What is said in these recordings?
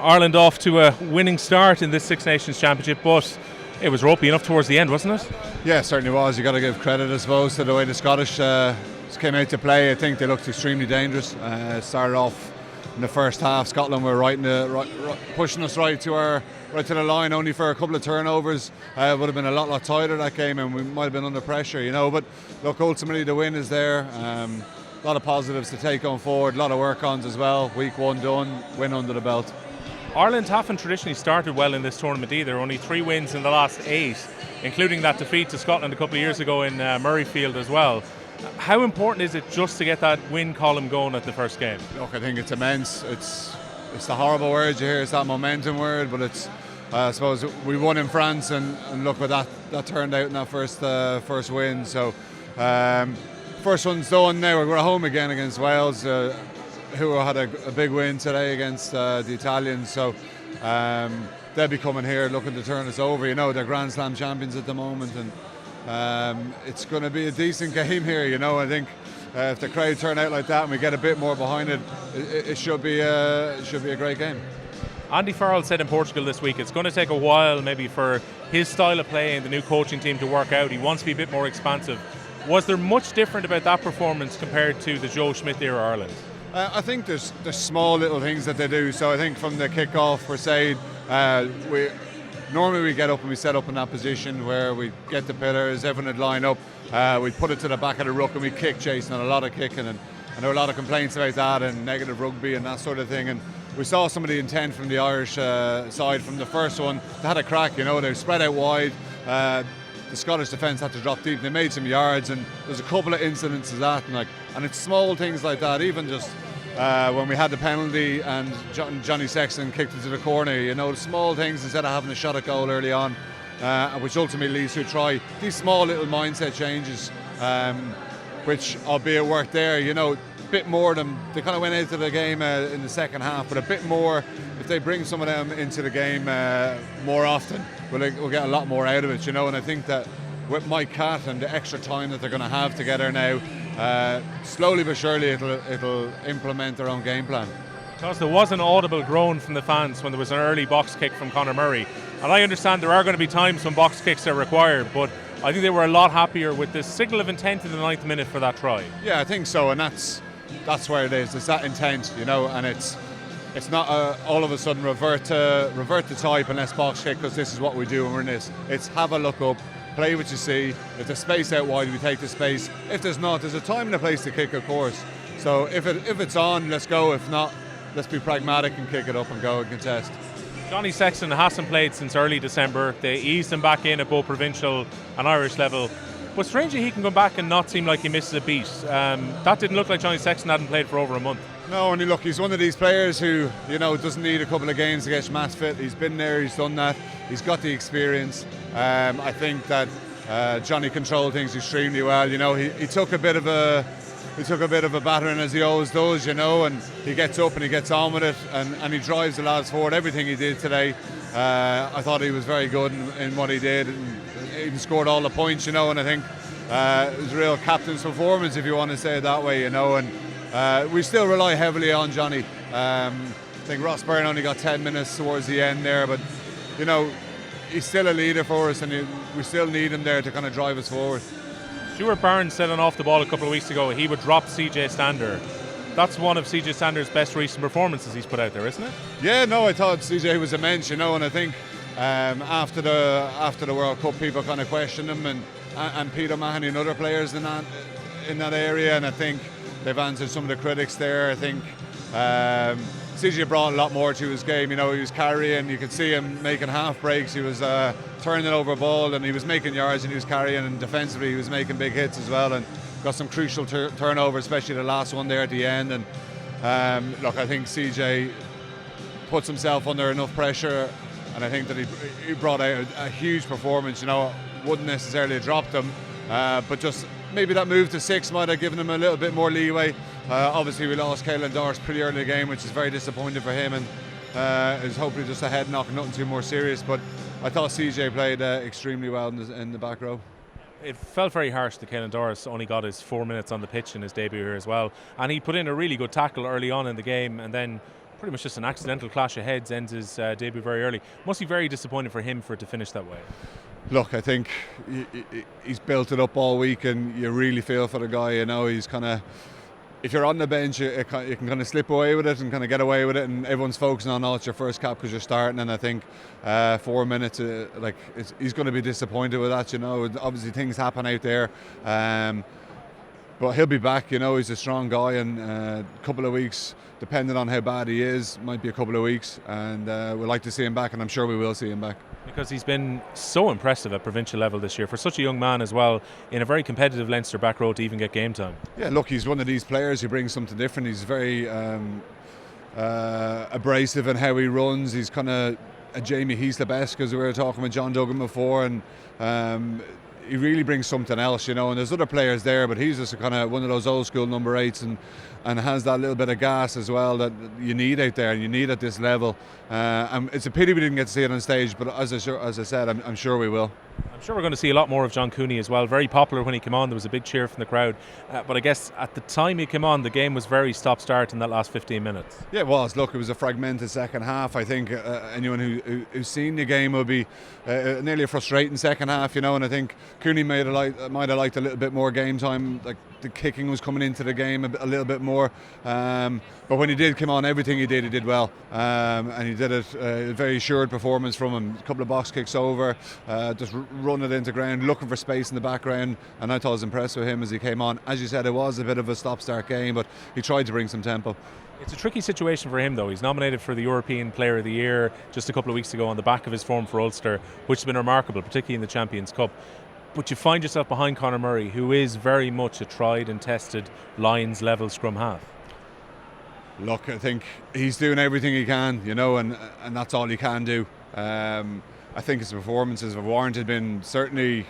Ireland off to a winning start in this Six Nations Championship, but it was ropey enough towards the end, wasn't it? Yeah, it certainly was. You got to give credit, I suppose, to the way the Scottish came out to play. I think they looked extremely dangerous. Started off in the first half. Scotland were pushing us right to the line, only for a couple of turnovers. It would have been a lot tighter, that game, and we might have been under pressure, you know. But look, ultimately the win is there. A lot of positives to take on forward. A lot of work-ons as well. Week 1 done. Win under the belt. Ireland haven't traditionally started well in this tournament either. Only 3 wins in the last 8, including that defeat to Scotland a couple of years ago in Murrayfield as well. How important is it just to get that win column going at the first game? Look, I think it's immense. It's the horrible word you hear. It's that momentum word, but it's I suppose we won in France, and look what that turned out in that first win. So first one's done. Now we're home again against Wales, who had a big win today against the Italians. So they'll be coming here looking to turn us over. You know, they're Grand Slam champions at the moment, and it's going to be a decent game here. You know, I think if the crowd turn out like that and we get a bit more behind it, it should be a great game. Andy Farrell said in Portugal this week it's going to take a while maybe for his style of play and the new coaching team to work out. He wants to be a bit more expansive. Was there much different about that performance compared to the Joe Schmidt era Ireland? I think there's small little things that they do. So I think from the kick-off per se, normally we get up and we set up in that position where we get the pillars, everyone would line up, we put it to the back of the ruck and we kick, chasing, and a lot of kicking, and there were a lot of complaints about that and negative rugby and that sort of thing. And we saw some of the intent from the Irish side from the first one. They had a crack, you know, they were spread out wide. The Scottish defence had to drop deep. They made some yards, and there's a couple of incidents of that, and it's small things like that. Even just when we had the penalty and Johnny Sexton kicked it to the corner, you know, the small things instead of having a shot at goal early on, which ultimately leads to a try. These small little mindset changes, which albeit worked there, you know. Bit more of them, they kind of went into the game in the second half, but a bit more, if they bring some of them into the game more often, we'll get a lot more out of it, you know. And I think that with Mike Catt and the extra time that they're going to have together now, slowly but surely it'll implement their own game plan. Because there was an audible groan from the fans when there was an early box kick from Conor Murray, and I understand there are going to be times when box kicks are required, but I think they were a lot happier with the signal of intent in the 9th minute for that try. Yeah, I think so, and that's where it is. It's that intent, you know, and it's not all of a sudden revert to type and let's box kick because this is what we do and we're in this. It's have a look up, play what you see. If there's space out wide, we take the space. If there's not, there's a time and a place to kick, of course. So if it's on, let's go. If not, let's be pragmatic and kick it up and go and contest. Johnny Sexton hasn't played since early December. They eased him back in at both provincial and Irish level. But strangely, he can go back and not seem like he misses a beat. That didn't look like Johnny Sexton hadn't played for over a month. No, and look, he's one of these players who, you know, doesn't need a couple of games to get match fit. He's been there, he's done that, he's got the experience. I think that Johnny controlled things extremely well. You know, he took a bit of a battering, as he always does, you know, and he gets up and he gets on with it, and he drives the lads forward. Everything he did today, I thought he was very good in what he did. And he scored all the points, you know, and I think it was a real captain's performance, if you want to say it that way, you know. And we still rely heavily on Johnny. I think Ross Byrne only got 10 minutes towards the end there, but you know, he's still a leader for us, and we still need him there to kind of drive us forward. Stuart Barnes said on Off the Ball a couple of weeks ago he would drop CJ Stander. That's one of CJ Stander's best recent performances he's put out there, isn't it? Yeah, no, I thought CJ was immense, you know, and I think after the World Cup, people kind of questioned him, and Peter Mahoney and other players in that area, and I think they've answered some of the critics there. I think CJ brought a lot more to his game. You know, he was carrying, you could see him making half breaks, he was turning over ball, and he was making yards, and he was carrying, and defensively he was making big hits as well, and got some crucial turnovers, especially the last one there at the end. And look, I think CJ puts himself under enough pressure, and I think that he brought out a huge performance. You know, wouldn't necessarily have dropped him, but just maybe that move to 6 might have given him a little bit more leeway. Obviously we lost Caelan Doris pretty early in the game, which is very disappointing for him, and is hopefully just a head knock and nothing too more serious. But I thought CJ played extremely well in the back row. It felt very harsh that Caelan Doris only got his 4 minutes on the pitch in his debut here as well, and he put in a really good tackle early on in the game, and then pretty much just an accidental clash of heads ends his debut very early. Must be very disappointing for him for it to finish that way. Look, I think he's built it up all week, and you really feel for the guy. You know, he's kind of, if you're on the bench, you can kind of slip away with it and kind of get away with it, and everyone's focusing on, it's your first cap because you're starting. And I think 4 minutes, he's going to be disappointed with that. You know, obviously things happen out there, but he'll be back. You know, he's a strong guy, and a couple of weeks, depending on how bad he is, might be a couple of weeks, and we'd like to see him back, and I'm sure we will see him back. Because he's been so impressive at provincial level this year for such a young man as well, in a very competitive Leinster back row to even get game time. Yeah, look, he's one of these players who brings something different. He's very abrasive in how he runs. He's kind of a Jamie Heaslip-esque, because we were talking with John Duggan before, and he really brings something else, you know. And there's other players there, but he's just kind of one of those old school number 8s, and has that little bit of gas as well that you need out there and you need at this level. And it's a pity we didn't get to see it on stage, but as I said, I'm sure we will. I'm sure we're going to see a lot more of John Cooney as well. Very popular when he came on. There was a big cheer from the crowd. But I guess at the time he came on, the game was very stop-start in that last 15 minutes. Yeah, it was. Look, it was a fragmented second half. I think anyone who's seen the game will be nearly a frustrating second half, you know. And I think Cooney might have liked a little bit more game time. Like, the kicking was coming into the game a little bit more. But when he did come on, everything he did well. And he did it, a very assured performance from him. A couple of box kicks over, just run it into ground, looking for space in the background. And I thought I was impressed with him as he came on. As you said, it was a bit of a stop-start game, but he tried to bring some tempo. It's a tricky situation for him, though. He's nominated for the European Player of the Year just a couple of weeks ago on the back of his form for Ulster, which has been remarkable, particularly in the Champions Cup. But you find yourself behind Conor Murray, who is very much a tried and tested Lions-level scrum half. Look, I think he's doing everything he can, you know, and that's all he can do. I think his performances have warranted been certainly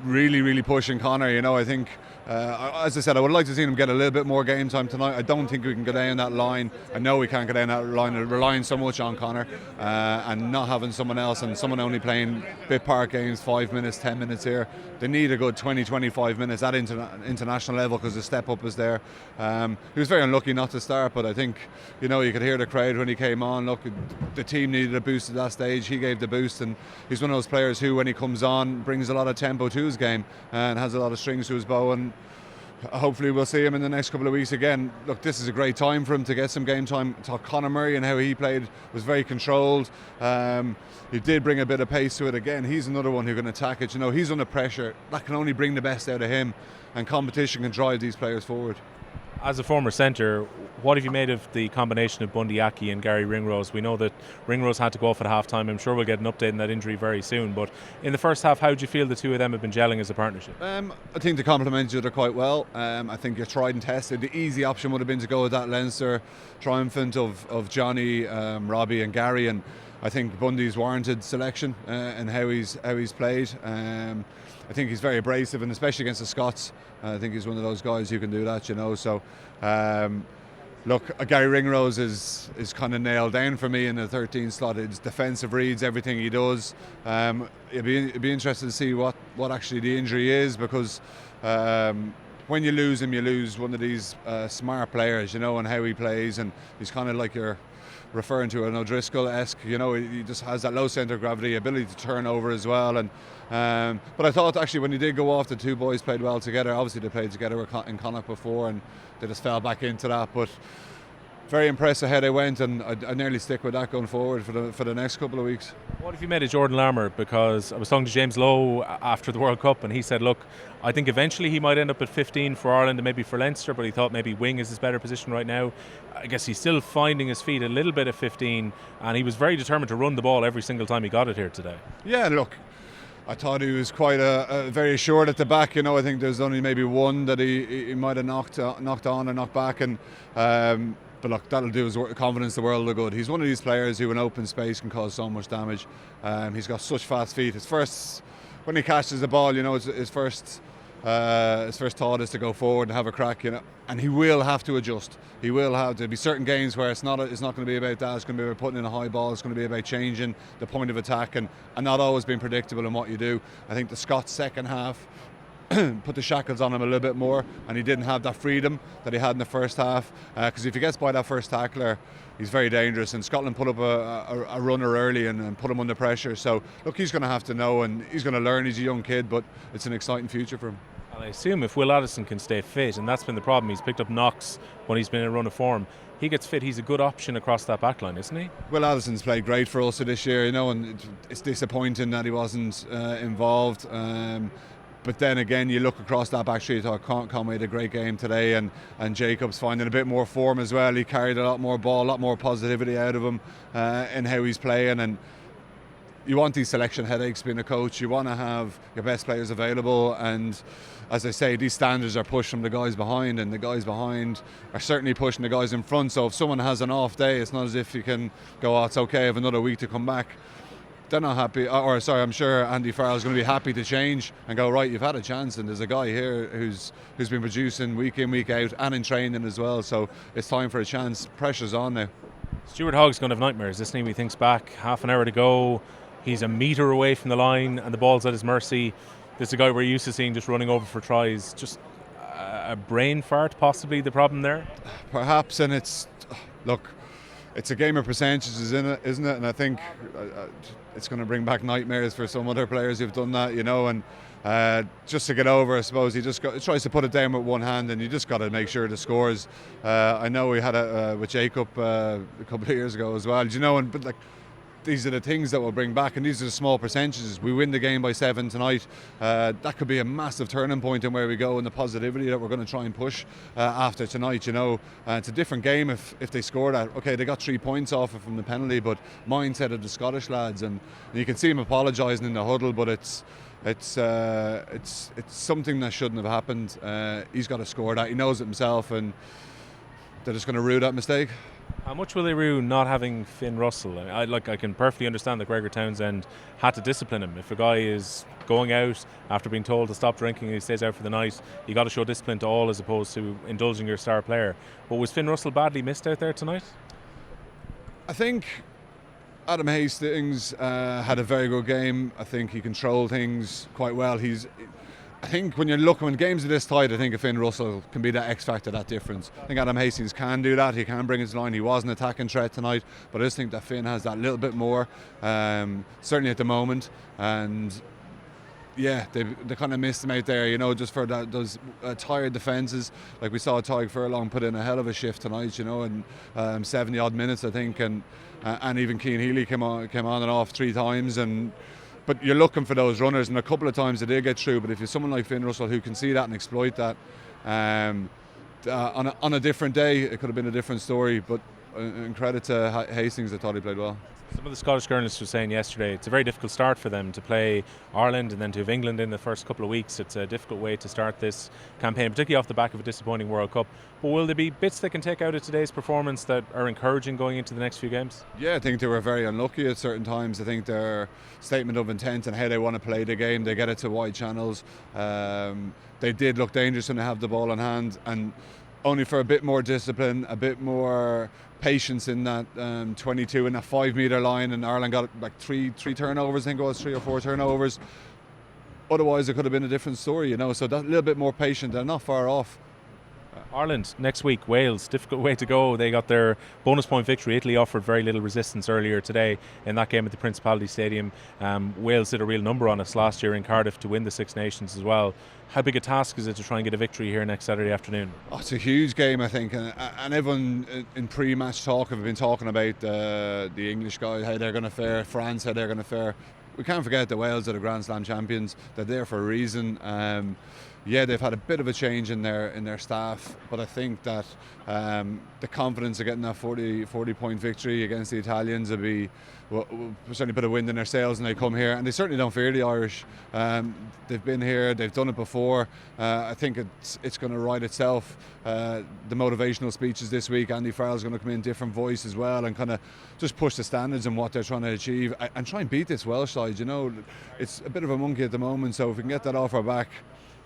really, really pushing Conor. You know, I think, as I said, I would like to see him get a little bit more game time tonight. I don't think we can go down that line. I know we can't go down that line, relying so much on Conor and not having someone else, and someone only playing bit part games, 5 minutes, 10 minutes here. They need a good 20-25 minutes at international level, because the step up is there. He was very unlucky not to start, but I think, you know, you could hear the crowd when he came on. Look, the team needed a boost at that stage. He gave the boost, and he's one of those players who, when he comes on, brings a lot of tempo to his game and has a lot of strings to his bow, and hopefully we'll see him in the next couple of weeks again. Look, this is a great time for him to get some game time. Talk Conor Murray and how he played was very controlled. He did bring a bit of pace to it again. He's another one who can attack it. You know, he's under pressure. That can only bring the best out of him, and competition can drive these players forward. As a former centre, what have you made of the combination of Bundy Aki and Gary Ringrose? We know that Ringrose had to go off at half-time. I'm sure we'll get an update on that injury very soon. But in the first half, how do you feel the two of them have been gelling as a partnership? I think they complement each other quite well. I think you're tried and tested. The easy option would have been to go with that Leinster triumphant of Johnny, Robbie and Gary. And I think Bundy's warranted selection and how he's played. I think he's very abrasive, and especially against the Scots, I think he's one of those guys who can do that, you know. So, look, Gary Ringrose is kind of nailed down for me in the 13 slot. His defensive reads, everything he does. It'd be interesting to see what actually the injury is, because when you lose him, you lose one of these smart players, you know, and how he plays, and he's kind of like you're referring to an O'Driscoll-esque, you know. He just has that low centre of gravity, ability to turn over as well. And but I thought actually when he did go off, the two boys played well together. Obviously they played together in Connacht before, and they just fell back into that. But very impressed with how they went, and I nearly stick with that going forward for the next couple of weeks. What have you made of Jordan Larmour? Because I was talking to James Lowe after the World Cup, and he said, look, I think eventually he might end up at 15 for Ireland and maybe for Leinster, but he thought maybe wing is his better position right now. I guess he's still finding his feet a little bit at 15, and he was very determined to run the ball every single time he got it here today. Yeah, look, I thought he was quite very assured at the back. You know, I think there's only maybe one that he might have knocked on or knocked back, and but look, that'll do his confidence the world of good. He's one of these players who in open space can cause so much damage. He's got such fast feet. When he catches the ball, you know, his first thought is to go forward and have a crack, you know. And he will have to adjust. He will have to. Be certain games where it's not going to be about that. It's going to be about putting in a high ball. It's going to be about changing the point of attack and not always being predictable in what you do. I think the Scots' second half put the shackles on him a little bit more, and he didn't have that freedom that he had in the first half. Because if he gets by that first tackler, he's very dangerous. And Scotland put up a runner early and put him under pressure. So look, he's going to have to know, and he's going to learn. He's a young kid, but it's an exciting future for him. And I assume if Will Addison can stay fit, and that's been the problem, he's picked up knocks when he's been in a run of form. He gets fit, he's a good option across that back line, isn't he? Will Addison's played great for us this year, and it's disappointing that he wasn't involved. But then again, you look across that back street, Conway had a great game today, and Jacobs finding a bit more form as well. He carried a lot more ball, a lot more positivity out of him in how he's playing. And you want these selection headaches being a coach. You want to have your best players available, and as I say, these standards are pushed from the guys behind, and the guys behind are certainly pushing the guys in front. So if someone has an off day, it's not as if you can go, oh, it's okay, I have another week to come back. They're not happy, I'm sure Andy Farrell's going to be happy to change and go, right, you've had a chance, and there's a guy here who's been producing week in, week out, and in training as well, so it's time for a chance. Pressure's on now. Stuart Hogg's going to have nightmares. This time he thinks back, half an hour to go, he's a metre away from the line and the ball's at his mercy. This is a guy we're used to seeing just running over for tries. Just a brain fart, possibly the problem there? Perhaps, and it's a game of percentages, isn't it? And I think it's going to bring back nightmares for some other players who've done that, and just to get over, I suppose he tries to put it down with one hand, and you just got to make sure the scores. I know we had it with Jacob a couple of years ago as well, but these are the things that will bring back, and these are the small percentages. We win the game by 7 tonight. That could be a massive turning point in where we go, and the positivity that we're going to try and push after tonight. It's a different game if they score that. Okay, they got 3 points off it from the penalty, but mindset of the Scottish lads, and you can see him apologising in the huddle, but it's something that shouldn't have happened. He's got to score that. He knows it himself, and they're just going to rue that mistake. How much will they rue not having Finn Russell? I can perfectly understand that Gregor Townsend had to discipline him. If a guy is going out after being told to stop drinking and he stays out for the night, you got to show discipline to all as opposed to indulging your star player. But was Finn Russell badly missed out there tonight? I think Adam Hastings had a very good game. I think he controlled things quite well. I think when games are this tight, I think if Finn Russell can be that X factor, that difference. I think Adam Hastings can do that. He can bring his line. He was an attacking threat tonight, but I just think that Finn has that little bit more, certainly at the moment. And yeah, they kind of missed him out there, just for those tired defences. Like we saw Tyg Furlong put in a hell of a shift tonight, in 70 odd minutes, I think, and even Cian Healy came on and off 3 times, but you're looking for those runners, and a couple of times they did get through. But if you're someone like Finn Russell who can see that and exploit that, on a different day, it could have been a different story. But in credit to Hastings, I thought he played well. Some of the Scottish journalists were saying yesterday it's a very difficult start for them to play Ireland and then to have England in the first couple of weeks. It's a difficult way to start this campaign, particularly off the back of a disappointing World Cup. But will there be bits they can take out of today's performance that are encouraging going into the next few games? Yeah, I think they were very unlucky at certain times. I think their statement of intent and how they want to play the game, they get it to wide channels. They did look dangerous when they have the ball in hand, and only for a bit more discipline, a bit more patience in that 22 in that 5 metre line, and Ireland got like three turnovers, I think it was 3 or 4 turnovers. Otherwise it could have been a different story, so that little bit more patient. They're not far off. Ireland next week, Wales, difficult way to go. They got their bonus point victory. Italy offered very little resistance earlier today in that game at the Principality Stadium. Wales did a real number on us last year in Cardiff to win the Six Nations as well. How big a task is it to try and get a victory here next Saturday afternoon? Oh, it's a huge game, I think, and everyone in pre-match talk have been talking about the English guys, how they're going to fare, France, how they're going to fare. We can't forget that Wales are the Grand Slam champions. They're there for a reason. Yeah, they've had a bit of a change in their staff, but I think that the confidence of getting that 40 point victory against the Italians will certainly put a wind in their sails, and they come here, and they certainly don't fear the Irish. They've been here, they've done it before. I think it's going to ride itself. The motivational speeches this week, Andy Farrell's going to come in, different voice as well, and kind of just push the standards and what they're trying to achieve, and try and beat this Welsh side. It's a bit of a monkey at the moment, so if we can get that off our back,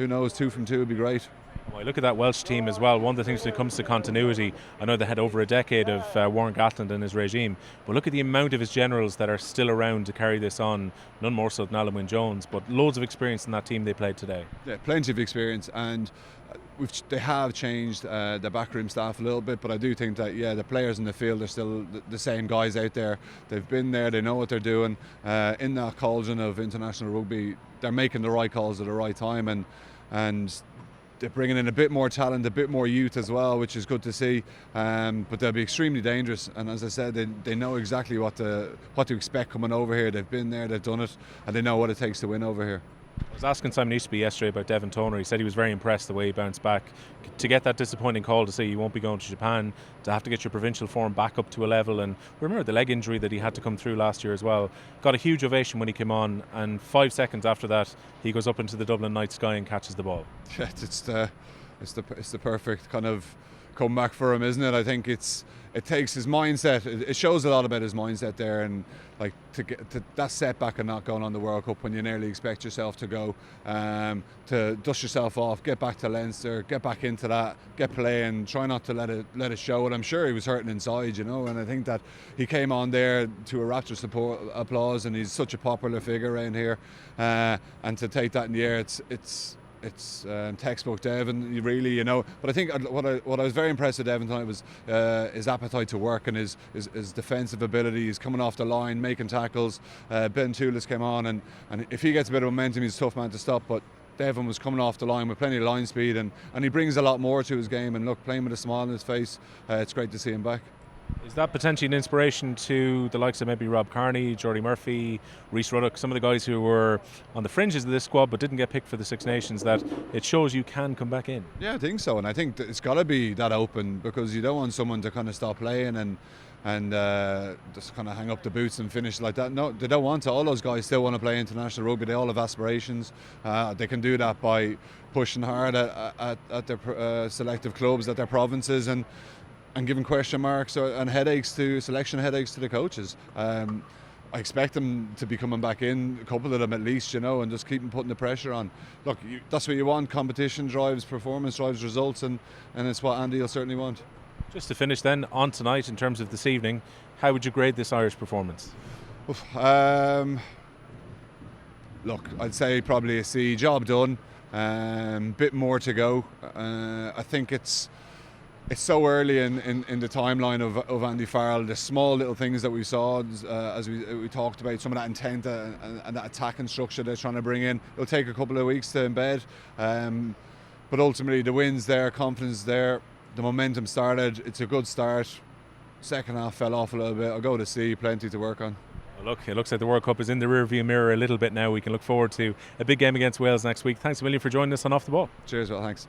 who knows, 2 from 2 would be great. Well, look at that Welsh team as well. One of the things when it comes to continuity, I know they had over a decade of Warren Gatland and his regime, but look at the amount of his generals that are still around to carry this on, none more so than Alan Wynne-Jones, but loads of experience in that team they played today. Yeah, plenty of experience, and they have changed the backroom staff a little bit, but I do think that, the players in the field are still the same guys out there. They've been there, they know what they're doing. In that cauldron of international rugby, they're making the right calls at the right time, and they're bringing in a bit more talent, a bit more youth as well, which is good to see. But they'll be extremely dangerous. And as I said, they know exactly what to expect coming over here. They've been there, they've done it, and they know what it takes to win over here. I was asking Simon Easterby yesterday about Devin Turner. He said he was very impressed the way he bounced back. To get that disappointing call to say you won't be going to Japan, to have to get your provincial form back up to a level, and remember the leg injury that he had to come through last year as well. Got a huge ovation when he came on, and 5 seconds after that he goes up into the Dublin night sky and catches the ball. Yeah, it's the perfect kind of comeback for him, isn't it? I think it takes his mindset. It shows a lot about his mindset there, and like to get to that setback and not going on the World Cup when you nearly expect yourself to go, to dust yourself off, get back to Leinster, get back into that, get playing, try not to let it show. And I'm sure he was hurting inside, and I think that he came on there to a rapturous applause, and he's such a popular figure around here, and to take that in the air, it's textbook Devin, really, But I think what I was very impressed with Devin tonight was his appetite to work and his defensive ability. He's coming off the line, making tackles. Ben Toulis came on, and if he gets a bit of momentum, he's a tough man to stop. But Devin was coming off the line with plenty of line speed, and he brings a lot more to his game. And look, playing with a smile on his face, it's great to see him back. Is that potentially an inspiration to the likes of maybe Rob Kearney, Jordy Murphy, Rhys Ruddock, some of the guys who were on the fringes of this squad but didn't get picked for the Six Nations, that it shows you can come back in? Yeah, I think so, and I think that it's got to be that open, because you don't want someone to kind of stop playing and just kind of hang up the boots and finish like that. No, they don't want to. All those guys still want to play international rugby. They all have aspirations. They can do that by pushing hard at their selective clubs, at their provinces, and giving question marks and selection headaches to the coaches. I expect them to be coming back in, a couple of them at least, and just keep putting the pressure on. Look, that's what you want. Competition drives performance, drives results, and it's what Andy will certainly want. Just to finish then, on tonight in terms of this evening, how would you grade this Irish performance? Look, I'd say probably a C. Job done. Bit more to go. I think it's so early in the timeline of Andy Farrell. The small little things that we saw, as we talked about, some of that intent and that attacking structure they're trying to bring in. It'll take a couple of weeks to embed, but ultimately the win's there, confidence there, the momentum started. It's a good start. Second half fell off a little bit. I'll go to C. Plenty to work on. Well, look, it looks like the World Cup is in the rear-view mirror a little bit now. We can look forward to a big game against Wales next week. Thanks a million for joining us on Off the Ball. Cheers, well, thanks.